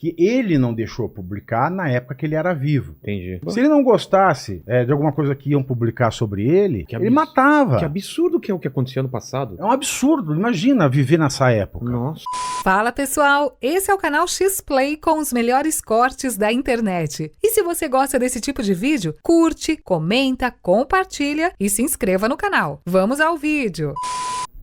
que ele não deixou publicar na época que ele era vivo. Entendi. Se ele não gostasse de alguma coisa que iam publicar sobre ele, ele matava. Que absurdo que é o que acontecia no passado. É um absurdo. Imagina viver nessa época. Nossa. Fala pessoal, esse é o canal X-Play com os melhores cortes da internet. E se você gosta desse tipo de vídeo, curte, comenta, compartilha e se inscreva no canal. Vamos ao vídeo.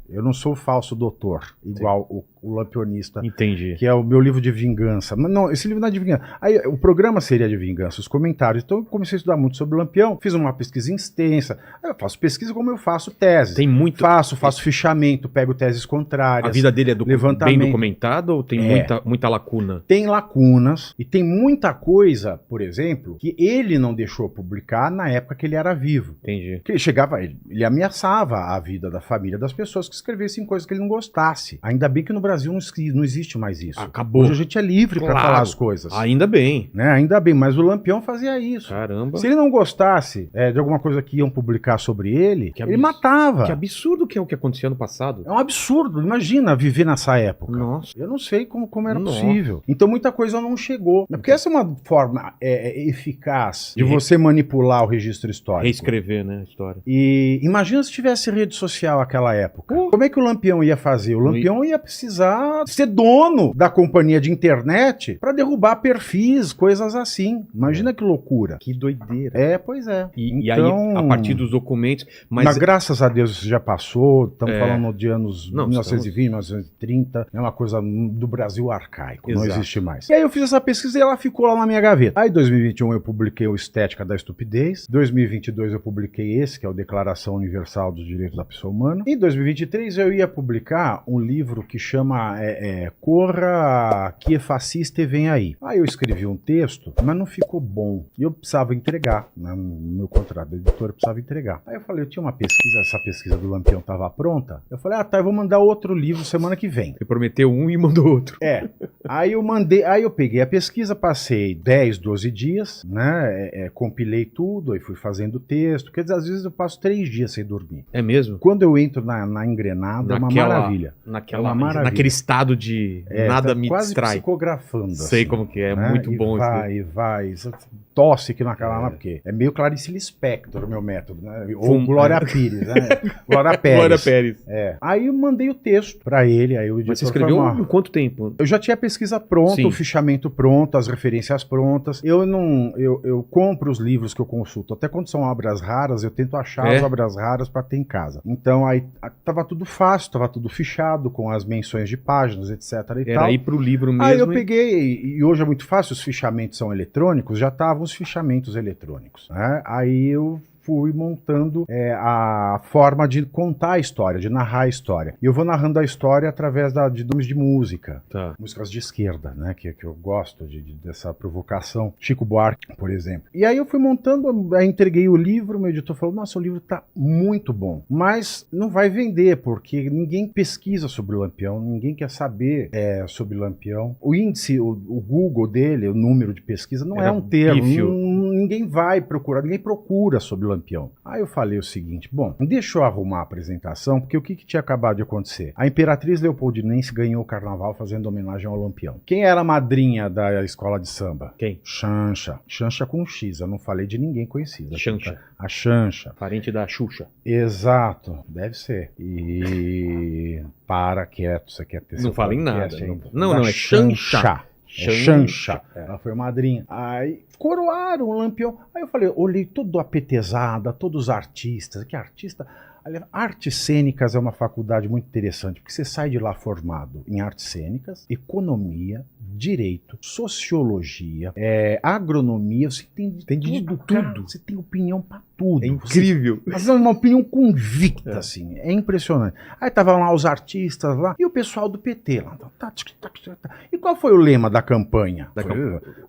Eu não sou falso doutor, igual o Lampionista. Entendi. Que é o meu livro de vingança. Mas não, esse livro não é de vingança. Aí, o programa seria de vingança, os comentários. Então eu comecei a estudar muito sobre o Lampião, fiz uma pesquisa extensa. Eu faço pesquisa como eu faço tese. Tem muito... Faço fichamento, pego teses contrárias. A vida dele é levantamento. Bem documentada ou tem muita lacuna? Tem lacunas e tem muita coisa, por exemplo, que ele não deixou publicar na época que ele era vivo. Entendi. Que ele chegava, ele ameaçava a vida da família das pessoas que escrevessem coisas que ele não gostasse. Ainda bem que no Brasil não existe mais isso. Acabou. Hoje a gente é livre para falar as coisas. Ainda bem. Né? Ainda bem, mas o Lampião fazia isso. Caramba. Se ele não gostasse de alguma coisa que iam publicar sobre ele, ele matava. Que absurdo que é o que acontecia no passado. É um absurdo. Imagina viver nessa época. Nossa. Eu não sei como era possível. Então muita coisa não chegou. Porque essa é uma forma eficaz de você manipular o registro histórico. Reescrever, né, a história. E imagina se tivesse rede social naquela época. Como é que o Lampião ia fazer? O Lampião ia precisar ser dono da companhia de internet para derrubar perfis, coisas assim. Imagina que loucura. Que doideira. Pois é. E aí, a partir dos documentos... Mas graças a Deus isso já passou. Estamos falando de anos 1920, 1930. É uma coisa do Brasil arcaico. Exato. Não existe mais. E aí eu fiz essa pesquisa e ela ficou lá na minha gaveta. Aí em 2021 eu publiquei o Estética da Estupidez. Em 2022 eu publiquei esse, que é o Declaração Universal dos Direitos da Pessoa Humana. Em 2023 eu ia publicar um livro que chama Corra, que é fascista e vem aí. Aí eu escrevi um texto, mas não ficou bom. E eu precisava entregar, né, no meu contrato da editora, eu precisava entregar. Aí eu falei, eu tinha uma pesquisa, essa pesquisa do Lampião estava pronta. Eu falei, eu vou mandar outro livro semana que vem. Você prometeu um e mandou outro. Aí eu peguei a pesquisa, passei 10, 12 dias, né, compilei tudo, aí fui fazendo o texto, porque às vezes eu passo 3 dias sem dormir. É mesmo? Quando eu entro na engrenada, é uma maravilha. Naquele estado de nada me quase distrai. Psicografando. Sei assim, como que é, né? muito bom E vai, tosse aqui na cara, porque é meio Clarice Lispector o meu método, né? Ou Glória Pires, né? Glória Pérez. Glória Pérez. Aí eu mandei o texto pra ele, aí o editor. Mas você escreveu em quanto tempo? Eu já tinha a pesquisa pronta, o fichamento pronto, as referências prontas. Eu compro os livros que eu consulto. Até quando são obras raras, eu tento achar as obras raras pra ter em casa. Então aí tava tudo fácil, tava tudo fichado, com as menções de páginas, etc. Era aí pro livro mesmo. Aí eu peguei, e hoje é muito fácil, os fichamentos são eletrônicos, já estavam os fichamentos eletrônicos, né? Aí eu fui montando a forma de contar a história, de narrar a história. E eu vou narrando a história através de nomes de música. Músicas de esquerda, né? Que eu gosto dessa provocação. Chico Buarque, por exemplo. E aí eu fui montando, aí entreguei o livro, meu editor falou, nossa, o livro tá muito bom, mas não vai vender, porque ninguém pesquisa sobre o Lampião, ninguém quer saber sobre o Lampião. O índice, o Google dele, o número de pesquisa, não é um termo. Ninguém vai procurar, ninguém procura sobre o Lampião. Aí eu falei o seguinte, bom, deixa eu arrumar a apresentação, porque o que tinha acabado de acontecer? A Imperatriz Leopoldinense ganhou o carnaval fazendo homenagem ao Lampião. Quem era a madrinha da escola de samba? Quem? Xanxa. Xanxa com X, eu não falei de ninguém conhecido. Xanxa. A Xanxa. Parente da Xuxa. Exato, deve ser. E... Para quieto, você quer ter... Não fala em nada. Não, é Xanxa. Xanxa. Ela foi madrinha. Aí coroaram o Lampião. Aí eu falei, olhei tudo apetezada, todos os artistas. Que artista? Artes cênicas é uma faculdade muito interessante, porque você sai de lá formado em artes cênicas, economia, direito, sociologia, agronomia, você tem de tudo. Você tem opinião pra tudo. É incrível. Mas é uma opinião convicta, assim. É impressionante. Aí estavam lá os artistas lá e o pessoal do PT lá. E qual foi o lema da campanha?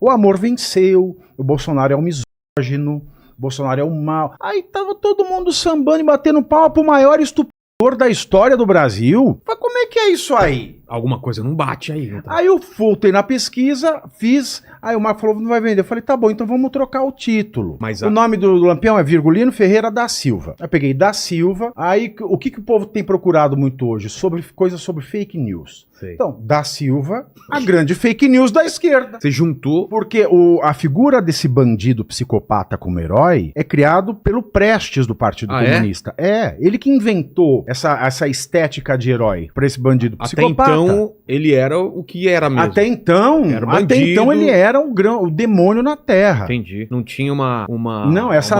O amor venceu, o Bolsonaro é um misógino, Bolsonaro é um mal. Aí tava todo mundo sambando e batendo palma pro maior estuprador da história do Brasil. Mas como é que é isso aí? Alguma coisa não bate aí. Não tá? Aí eu voltei na pesquisa, fiz, aí o Marco falou, não vai vender. Eu falei, tá bom, então vamos trocar o título. Mas o nome do Lampião é Virgulino Ferreira da Silva. Aí peguei da Silva, aí o que o povo tem procurado muito hoje? Coisas sobre fake news. Sei. Então, da Silva, a grande fake news da esquerda. Você juntou... Porque a figura desse bandido psicopata como herói é criado pelo Prestes do Partido Comunista. Ele que inventou essa estética de herói pra esse bandido psicopata. Até então, ele era o que era mesmo. Até então ele era o demônio na Terra. Entendi. Não tinha uma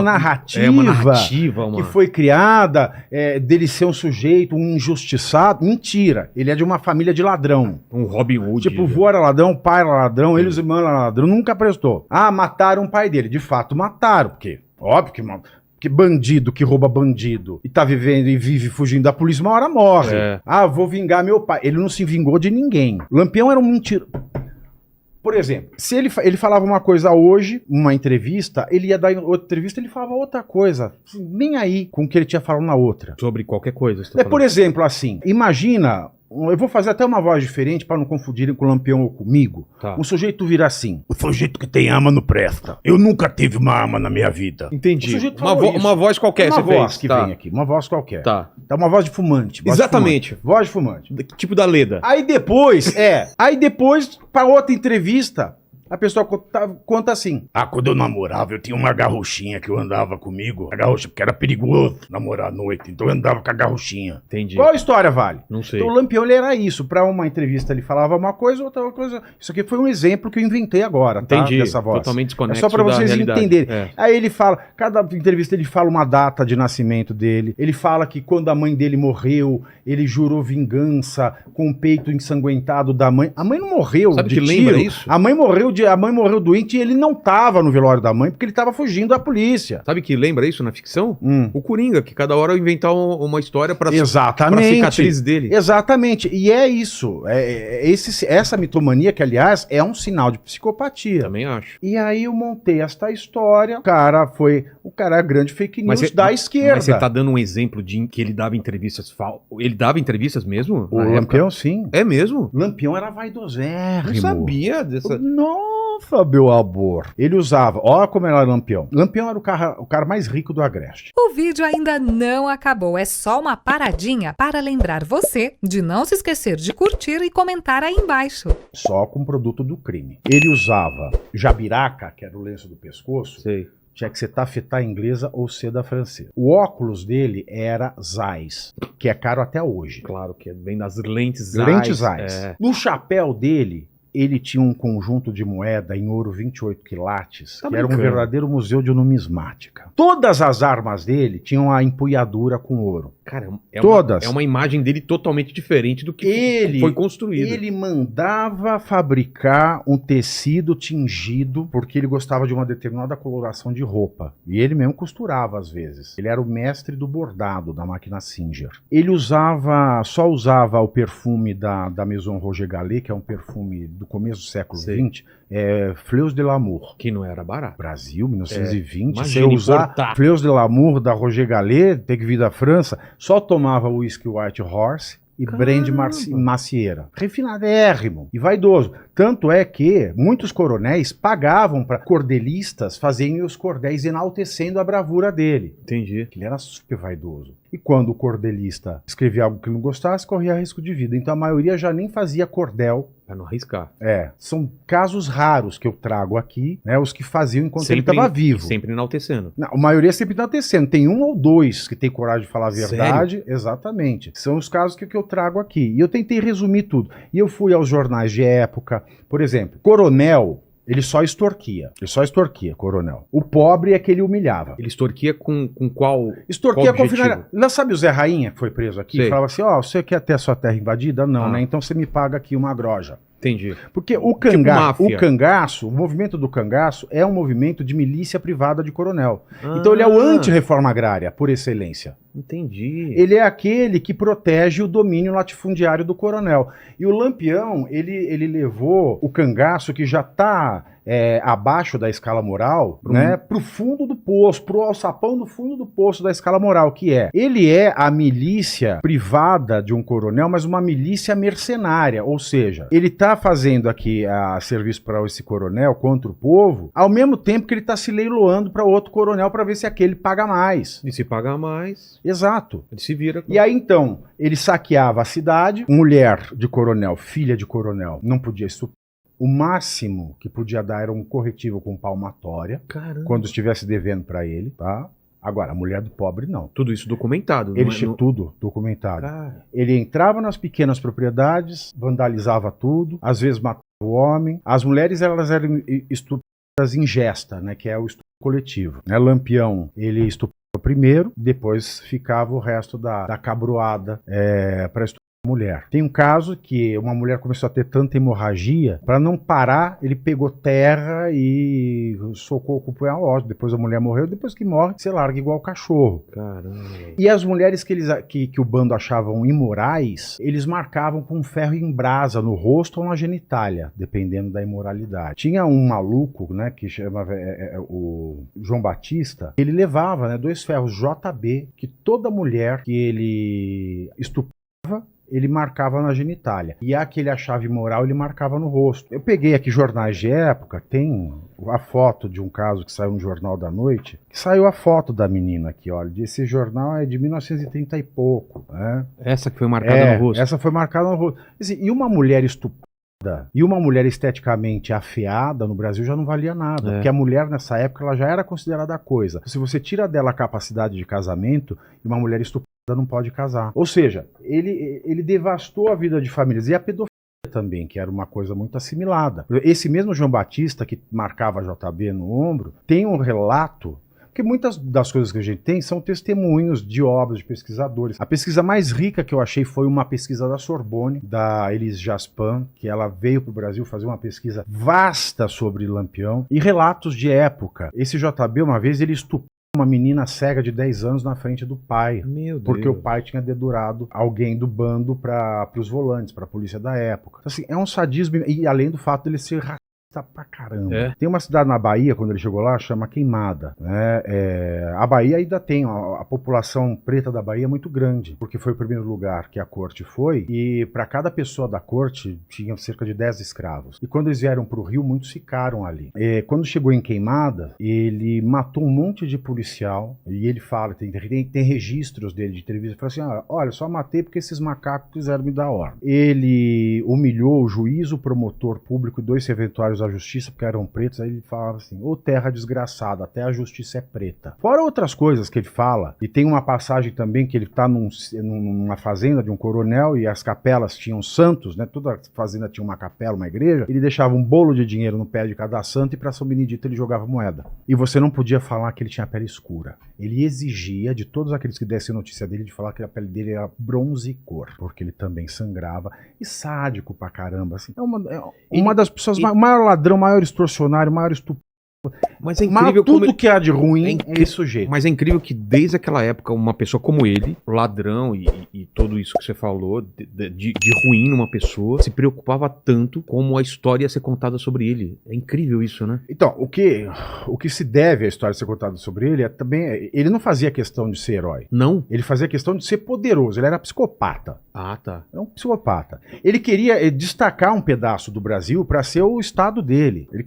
narrativa, uma narrativa que foi criada dele ser um sujeito, um injustiçado. Mentira. Ele é de uma família de ladrão. Um Robin Hood. Tipo, o vô era ladrão, o pai era ladrão, eles irmãos eram ladrão. Nunca prestou. Ah, mataram o pai dele. De fato, mataram. Porque, óbvio que bandido que rouba bandido e tá vivendo e vive fugindo da polícia, uma hora morre. Ah, vou vingar meu pai. Ele não se vingou de ninguém. Lampião era um mentiroso. Por exemplo, se ele falava uma coisa hoje, uma entrevista, ele ia dar outra entrevista, ele falava outra coisa. Nem aí com o que ele tinha falado na outra. Sobre qualquer coisa. Por exemplo, assim, imagina... Eu vou fazer até uma voz diferente para não confundirem com o Lampião ou comigo. Tá. Um sujeito vira assim: o sujeito que tem ama não presta. Eu nunca tive uma ama na minha vida. Entendi. Uma voz qualquer. Uma voz que vem aqui. Uma voz qualquer. Tá. É uma voz de fumante. Exatamente. Voz de fumante. Tipo da Leda. Aí depois, para outra entrevista, a pessoa conta assim: ah, quando eu namorava, eu tinha uma garruchinha que eu andava comigo. A garrucha, porque era perigoso namorar à noite. Então eu andava com a garruchinha. Entendi. Qual a história vale? Não sei. Então o Lampião, ele era isso. Pra uma entrevista ele falava uma coisa, outra coisa. Isso aqui foi um exemplo que eu inventei agora, tá? Entendi. Dessa voz. Totalmente desconexo. É só pra vocês entenderem. É. Aí ele fala, cada entrevista ele fala uma data de nascimento dele. Ele fala que quando a mãe dele morreu, ele jurou vingança com o peito ensanguentado da mãe. A mãe não morreu. Sabe de que tiro. lembra isso? A mãe morreu doente e ele não tava no velório da mãe porque ele tava fugindo da polícia. Sabe que lembra isso na ficção? O Coringa, que cada hora inventar uma história pra cicatriz dele. Exatamente. E é isso. Essa mitomania, que aliás é um sinal de psicopatia. Também acho. E aí eu montei esta história. O cara é a grande fake news da esquerda. Mas você tá dando um exemplo de que ele dava entrevistas Ele dava entrevistas mesmo? O Lampião, sim. É mesmo? Lampião era vaidosérrimo. Não sabia dessa... Nossa, meu amor. Ele usava... Olha como era Lampião. Lampião era o cara mais rico do Agreste. O vídeo ainda não acabou. É só uma paradinha para lembrar você de não se esquecer de curtir e comentar aí embaixo. Só com produto do crime. Ele usava jabiraca, que era o lenço do pescoço. Sei. Tinha que ser tafetá inglesa ou seda francesa. O óculos dele era Zeiss, que é caro até hoje. Claro, que vem das lentes Zeiss. Lentes Zeiss. No chapéu dele, ele tinha um conjunto de moeda em ouro 28 quilates, que era um verdadeiro museu de numismática. Todas as armas dele tinham a empunhadura com ouro. Cara, todas. É uma imagem dele totalmente diferente do que foi construído. Ele mandava fabricar um tecido tingido porque ele gostava de uma determinada coloração de roupa. E ele mesmo costurava às vezes. Ele era o mestre do bordado da máquina Singer. Ele só usava o perfume da Maison Roger Gallet, que é um perfume do começo do século XX, Fleurs de l'Amour. Que não era barato. Brasil, 1920. Imagina você usar importar. Fleurs de l'Amour da Roger Gallet, tem que vir da França, só tomava whisky White Horse e brandy macieira. Refinadérrimo e vaidoso. Tanto é que muitos coronéis pagavam para cordelistas fazerem os cordéis enaltecendo a bravura dele. Entendi. Ele era super vaidoso. E quando o cordelista escrevia algo que ele não gostasse, corria risco de vida. Então a maioria já nem fazia cordel. Pra não arriscar. São casos raros que eu trago aqui, né? Os que faziam enquanto ele estava vivo. Sempre enaltecendo. Não, a maioria sempre enaltecendo. Tem um ou dois que tem coragem de falar a verdade. Sério? Exatamente. São os casos que eu trago aqui. E eu tentei resumir tudo. E eu fui aos jornais de época. Por exemplo, coronel... Ele só extorquia, coronel. O pobre é que ele humilhava. Ele extorquia com qual Extorquia qual com finalidade. Não, sabe o Zé Rainha que foi preso aqui? Sei. Falava assim, você quer ter a sua terra invadida? Não, né? Então você me paga aqui uma groja. Entendi. Porque o cangaço, o movimento do cangaço é um movimento de milícia privada de coronel. Então ele é o anti-reforma agrária, por excelência. Entendi. Ele é aquele que protege o domínio latifundiário do coronel. E o Lampião, ele levou o cangaço que já está abaixo da escala moral, né, pro fundo do poço, pro alçapão do fundo do poço da escala moral, que ele é a milícia privada de um coronel, mas uma milícia mercenária, ou seja, ele tá fazendo aqui a serviço para esse coronel contra o povo, ao mesmo tempo que ele tá se leiloando para outro coronel para ver se aquele paga mais. E se paga mais... Exato. Ele se vira. E aí, então, ele saqueava a cidade, mulher de coronel, filha de coronel, não podia estuprar. O máximo que podia dar era um corretivo com palmatória. Caramba. Quando estivesse devendo para ele, tá? Agora, a mulher do pobre, não. Tudo isso documentado. Ele tinha tudo documentado. Cara. Ele entrava nas pequenas propriedades, vandalizava tudo, às vezes matava o homem. As mulheres, elas eram estupradas em gesta, né? Que é o estupro coletivo. Né? Lampião, ele estuprava primeiro, depois ficava o resto da cabroada para estuprar a mulher. Tem um caso que uma mulher começou a ter tanta hemorragia, para não parar, ele pegou terra e socou com o punhal ósseo. Depois a mulher morreu, depois que morre, você larga igual cachorro. Caramba. E as mulheres que o bando achavam imorais, eles marcavam com ferro em brasa no rosto ou na genitália, dependendo da imoralidade. Tinha um maluco, né, que chamava o João Batista, ele levava, né, 2 ferros JB, que toda mulher que ele estuprava, ele marcava na genitália. E a que ele achava imoral, ele marcava no rosto. Eu peguei aqui jornais de época, tem a foto de um caso que saiu no Jornal da Noite, que saiu a foto da menina aqui, olha. Esse jornal é de 1930 e pouco. Né? Essa que foi marcada no rosto? Essa foi marcada no rosto. Assim, e uma mulher estuprada, e uma mulher esteticamente afiada no Brasil já não valia nada. Porque a mulher nessa época ela já era considerada coisa. Se você tira dela a capacidade de casamento, e uma mulher estuprada não pode casar. Ou seja, ele devastou a vida de famílias. E a pedofilia também, que era uma coisa muito assimilada. Esse mesmo João Batista, que marcava JB no ombro, tem um relato, porque muitas das coisas que a gente tem são testemunhos de obras de pesquisadores. A pesquisa mais rica que eu achei foi uma pesquisa da Sorbonne, da Elise Jaspin, que ela veio para o Brasil fazer uma pesquisa vasta sobre Lampião, e relatos de época. Esse JB, uma vez, ele estuprou uma menina cega de 10 anos na frente do pai. Meu Deus. Porque o pai tinha dedurado alguém do bando para os volantes, para a polícia da época. Assim, é um sadismo, e além do fato dele ser racista pra caramba. Tem uma cidade na Bahia, quando ele chegou lá, chama Queimada. Né? A Bahia ainda tem, a população preta da Bahia é muito grande, porque foi o primeiro lugar que a corte foi, e para cada pessoa da corte tinha cerca de 10 escravos. E quando eles vieram pro Rio, muitos ficaram ali. Quando chegou em Queimada, ele matou um monte de policial, e ele fala, tem registros dele de entrevista, ele fala assim, olha, só matei porque esses macacos quiseram me dar ordem. Ele humilhou o juiz, o promotor público e 2 serventuários à justiça, porque eram pretos. Aí ele falava assim, ô terra desgraçada, até a justiça é preta. Fora outras coisas que ele fala, e tem uma passagem também que ele tá numa fazenda de um coronel, e as capelas tinham santos, né? Toda fazenda tinha uma capela, uma igreja. Ele deixava um bolo de dinheiro no pé de cada santo, e para São Benedito ele jogava moeda. E você não podia falar que ele tinha pele escura. Ele exigia de todos aqueles que dessem notícia dele de falar que a pele dele era bronze cor, porque ele também sangrava. E sádico pra caramba, assim. É uma das pessoas, o maior ladrão, maior extorsionário, maior estupro. Mas é incrível tudo que há de ruim é esse sujeito. Mas é incrível que desde aquela época uma pessoa como ele, ladrão e tudo isso que você falou de ruim numa pessoa, se preocupava tanto como a história ia ser contada sobre ele. É incrível isso, né? Então, o que se deve à história ser contada sobre ele é também... Ele não fazia questão de ser herói. Não? Ele fazia questão de ser poderoso. Ele era psicopata. Ah, tá. É um psicopata. Ele queria destacar um pedaço do Brasil para ser o estado dele. Ele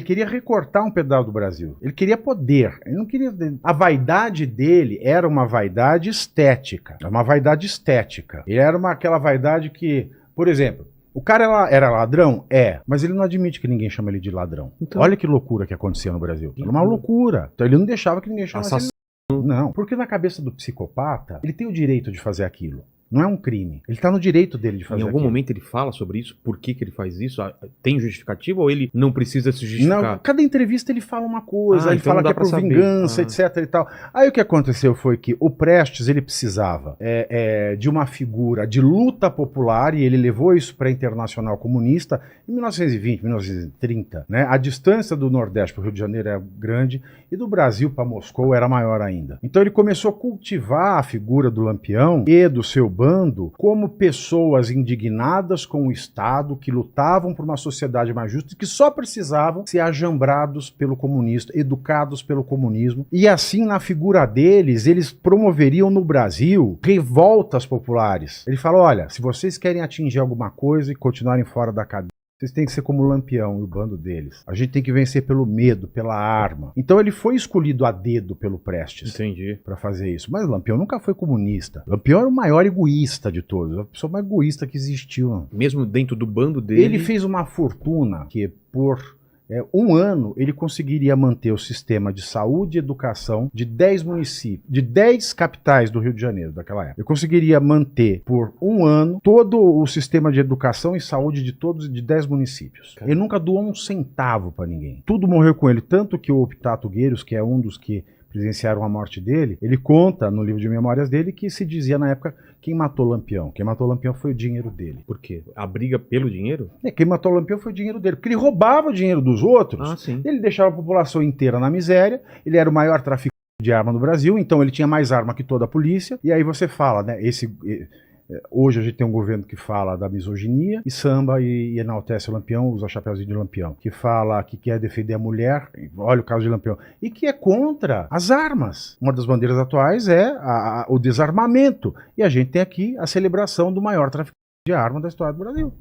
queria recortar um pedaço do Brasil. Ele queria poder. Ele não queria... A vaidade dele era uma vaidade estética. É uma vaidade estética. Ele era aquela vaidade que, por exemplo, o cara era ladrão? Mas ele não admite que ninguém chama ele de ladrão. Então, olha que loucura que acontecia no Brasil. Era uma loucura. Então ele não deixava que ninguém chamasse ele. Não, porque na cabeça do psicopata, ele tem o direito de fazer aquilo. Não é um crime. Ele tá no direito dele de fazer aquilo. Em algum momento ele fala sobre isso? Por que ele faz isso? Tem justificativa ou ele não precisa se justificar? Não, cada entrevista ele fala uma coisa, ele fala que é por vingança, etc e tal. Aí o que aconteceu foi que o Prestes, ele precisava de uma figura de luta popular, e ele levou isso para a Internacional Comunista em 1920, 1930. Né? A distância do Nordeste para o Rio de Janeiro era grande, e do Brasil para Moscou era maior ainda. Então ele começou a cultivar a figura do Lampião e do seu bando como pessoas indignadas com o Estado, que lutavam por uma sociedade mais justa e que só precisavam ser ajambrados pelo comunista, educados pelo comunismo. E assim, na figura deles, eles promoveriam no Brasil revoltas populares. Ele fala, olha, se vocês querem atingir alguma coisa e continuarem fora da cadeia, vocês têm que ser como o Lampião e o bando deles. A gente tem que vencer pelo medo, pela arma. Então ele foi escolhido a dedo pelo Prestes. Entendi. Para fazer isso. Mas Lampião nunca foi comunista. Lampião era o maior egoísta de todos. A pessoa mais egoísta que existiu. Mesmo dentro do bando dele... Ele fez uma fortuna que por... um ano ele conseguiria manter o sistema de saúde e educação de 10 municípios, de 10 capitais do Rio de Janeiro daquela época. Ele conseguiria manter por um ano todo o sistema de educação e saúde de 10 municípios. Ele nunca doou um centavo para ninguém. Tudo morreu com ele, tanto que o Optato Gueiros, que é um dos que presenciaram a morte dele, ele conta no livro de memórias dele que se dizia na época quem matou Lampião. Quem matou Lampião foi o dinheiro dele. Por quê? A briga pelo dinheiro? Quem matou Lampião foi o dinheiro dele, porque ele roubava o dinheiro dos outros, sim. Ele deixava a população inteira na miséria, ele era o maior traficante de arma no Brasil, então ele tinha mais arma que toda a polícia, e aí você fala, né, hoje a gente tem um governo que fala da misoginia e samba e enaltece o Lampião, usa chapéuzinho de Lampião, que fala que quer defender a mulher, olha o caso de Lampião, e que é contra as armas. Uma das bandeiras atuais é o desarmamento. E a gente tem aqui a celebração do maior traficante de arma da história do Brasil.